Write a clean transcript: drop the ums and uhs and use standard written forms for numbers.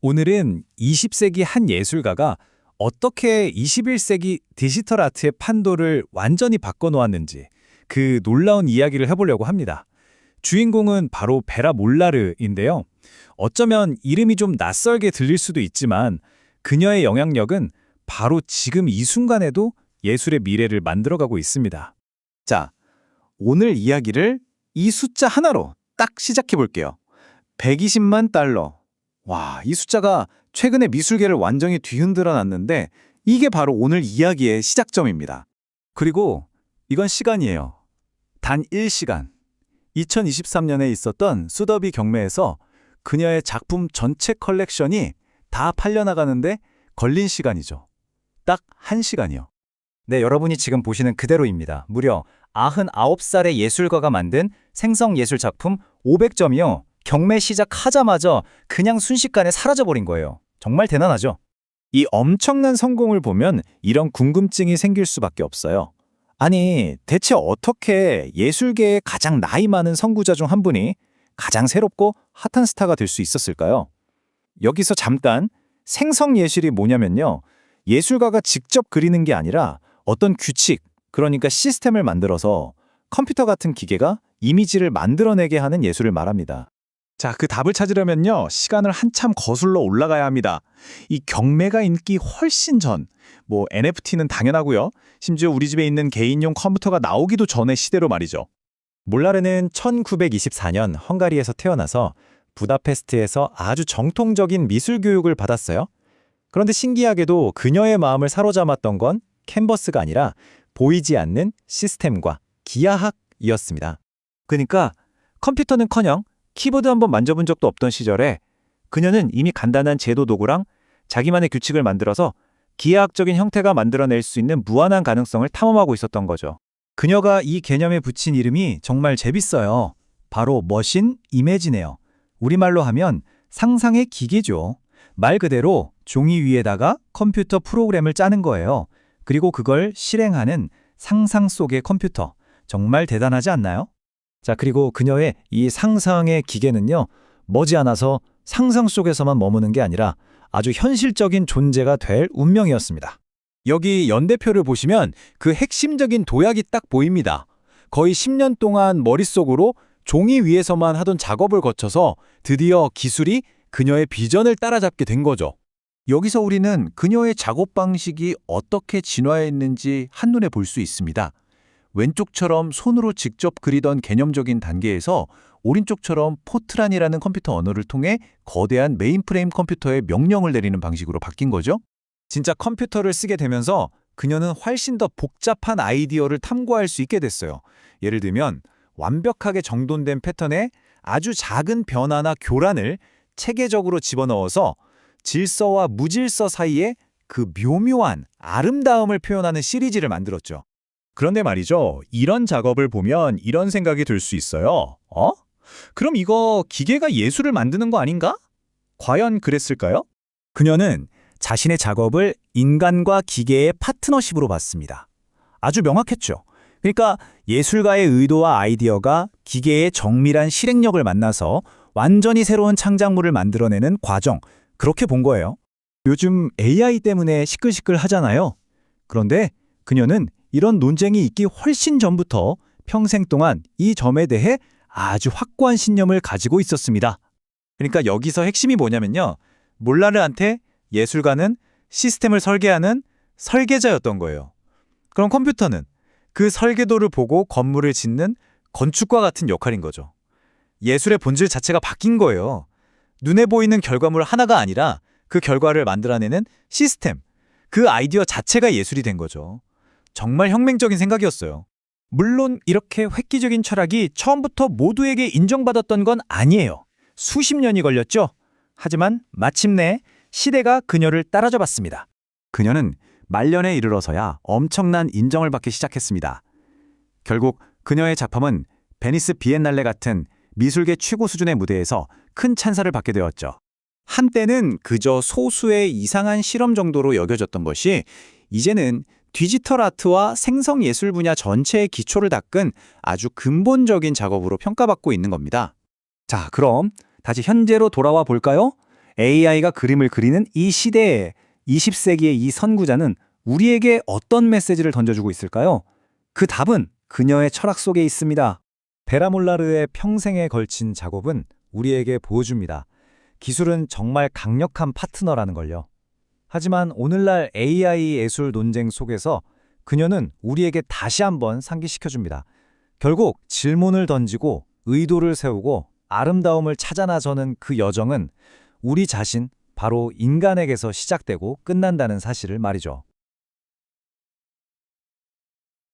오늘은 20세기 한 예술가가 어떻게 21세기 디지털 아트의 판도를 완전히 바꿔놓았는지 그 놀라운 이야기를 해보려고 합니다. 주인공은 바로 베라 몰라르인데요. 어쩌면 이름이 좀 낯설게 들릴 수도 있지만 그녀의 영향력은 바로 지금 이 순간에도 예술의 미래를 만들어가고 있습니다. 자, 오늘 이야기를 이 숫자 하나로 딱 시작해 볼게요. 120만 달러. 와, 이 숫자가 최근에 미술계를 완전히 뒤흔들어 놨는데 이게 바로 오늘 이야기의 시작점입니다. 그리고 이건 시간이에요. 단 1시간. 2023년에 있었던 수더비 경매에서 그녀의 작품 전체 컬렉션이 다 팔려나가는데 걸린 시간이죠. 딱 1시간이요. 네, 여러분이 지금 보시는 그대로입니다. 무려 99살의 예술가가 만든 생성예술 작품 500점이요. 경매 시작하자마자 그냥 순식간에 사라져버린 거예요. 정말 대단하죠? 이 엄청난 성공을 보면 이런 궁금증이 생길 수밖에 없어요. 아니, 대체 어떻게 예술계의 가장 나이 많은 선구자 중 한 분이 가장 새롭고 핫한 스타가 될 수 있었을까요? 여기서 잠깐 생성예술이 뭐냐면요. 예술가가 직접 그리는 게 아니라 어떤 규칙, 그러니까 시스템을 만들어서 컴퓨터 같은 기계가 이미지를 만들어내게 하는 예술을 말합니다. 자, 그 답을 찾으려면요. 시간을 한참 거슬러 올라가야 합니다. 이 경매가 인기 훨씬 전, NFT는 당연하고요. 심지어 우리 집에 있는 개인용 컴퓨터가 나오기도 전의 시대로 말이죠. 몰라르는 1924년 헝가리에서 태어나서 부다페스트에서 아주 정통적인 미술 교육을 받았어요. 그런데 신기하게도 그녀의 마음을 사로잡았던 건 캔버스가 아니라 보이지 않는 시스템과 기하학이었습니다. 그러니까 컴퓨터는커녕 키보드 한번 만져본 적도 없던 시절에 그녀는 이미 간단한 제도 도구랑 자기만의 규칙을 만들어서 기하학적인 형태가 만들어낼 수 있는 무한한 가능성을 탐험하고 있었던 거죠. 그녀가 이 개념에 붙인 이름이 정말 재밌어요. 바로 머신 이미지네요. 우리말로 하면 상상의 기계죠. 말 그대로 종이 위에다가 컴퓨터 프로그램을 짜는 거예요. 그리고 그걸 실행하는 상상 속의 컴퓨터. 정말 대단하지 않나요? 자, 그리고 그녀의 이 상상의 기계는요, 머지않아서 상상 속에서만 머무는 게 아니라 아주 현실적인 존재가 될 운명이었습니다. 여기 연대표를 보시면 그 핵심적인 도약이 딱 보입니다. 거의 10년 동안 머릿속으로 종이 위에서만 하던 작업을 거쳐서 드디어 기술이 그녀의 비전을 따라잡게 된 거죠. 여기서 우리는 그녀의 작업 방식이 어떻게 진화했는지 한눈에 볼 수 있습니다. 왼쪽처럼 손으로 직접 그리던 개념적인 단계에서 오른쪽처럼 포트란이라는 컴퓨터 언어를 통해 거대한 메인프레임 컴퓨터에 명령을 내리는 방식으로 바뀐 거죠. 진짜 컴퓨터를 쓰게 되면서 그녀는 훨씬 더 복잡한 아이디어를 탐구할 수 있게 됐어요. 예를 들면 완벽하게 정돈된 패턴에 아주 작은 변화나 교란을 체계적으로 집어넣어서 질서와 무질서 사이에 그 묘묘한 아름다움을 표현하는 시리즈를 만들었죠. 그런데 말이죠. 이런 작업을 보면 이런 생각이 들 수 있어요. 그럼 이거 기계가 예술을 만드는 거 아닌가? 과연 그랬을까요? 그녀는 자신의 작업을 인간과 기계의 파트너십으로 봤습니다. 아주 명확했죠. 그러니까 예술가의 의도와 아이디어가 기계의 정밀한 실행력을 만나서 완전히 새로운 창작물을 만들어내는 과정, 그렇게 본 거예요. 요즘 AI 때문에 시끌시끌 하잖아요. 그런데 그녀는 이런 논쟁이 있기 훨씬 전부터 평생 동안 이 점에 대해 아주 확고한 신념을 가지고 있었습니다. 그러니까 여기서 핵심이 뭐냐면요. 몰라르한테 예술가는 시스템을 설계하는 설계자였던 거예요. 그럼 컴퓨터는 그 설계도를 보고 건물을 짓는 건축과 같은 역할인 거죠. 예술의 본질 자체가 바뀐 거예요. 눈에 보이는 결과물 하나가 아니라 그 결과를 만들어내는 시스템, 그 아이디어 자체가 예술이 된 거죠. 정말 혁명적인 생각이었어요. 물론 이렇게 획기적인 철학이 처음부터 모두에게 인정받았던 건 아니에요. 수십 년이 걸렸죠. 하지만 마침내 시대가 그녀를 따라잡았습니다. 그녀는 말년에 이르러서야 엄청난 인정을 받기 시작했습니다. 결국 그녀의 작품은 베니스 비엔날레 같은 미술계 최고 수준의 무대에서 큰 찬사를 받게 되었죠. 한때는 그저 소수의 이상한 실험 정도로 여겨졌던 것이 이제는 디지털 아트와 생성예술 분야 전체의 기초를 닦은 아주 근본적인 작업으로 평가받고 있는 겁니다. 자, 그럼 다시 현재로 돌아와 볼까요? AI가 그림을 그리는 이 시대에 20세기의 이 선구자는 우리에게 어떤 메시지를 던져주고 있을까요? 그 답은 그녀의 철학 속에 있습니다. 베라몰라르의 평생에 걸친 작업은 우리에게 보여줍니다. 기술은 정말 강력한 파트너라는 걸요. 하지만 오늘날 AI 예술 논쟁 속에서 그녀는 우리에게 다시 한번 상기시켜줍니다. 결국 질문을 던지고 의도를 세우고 아름다움을 찾아 나서는 그 여정은 우리 자신, 바로 인간에게서 시작되고 끝난다는 사실을 말이죠.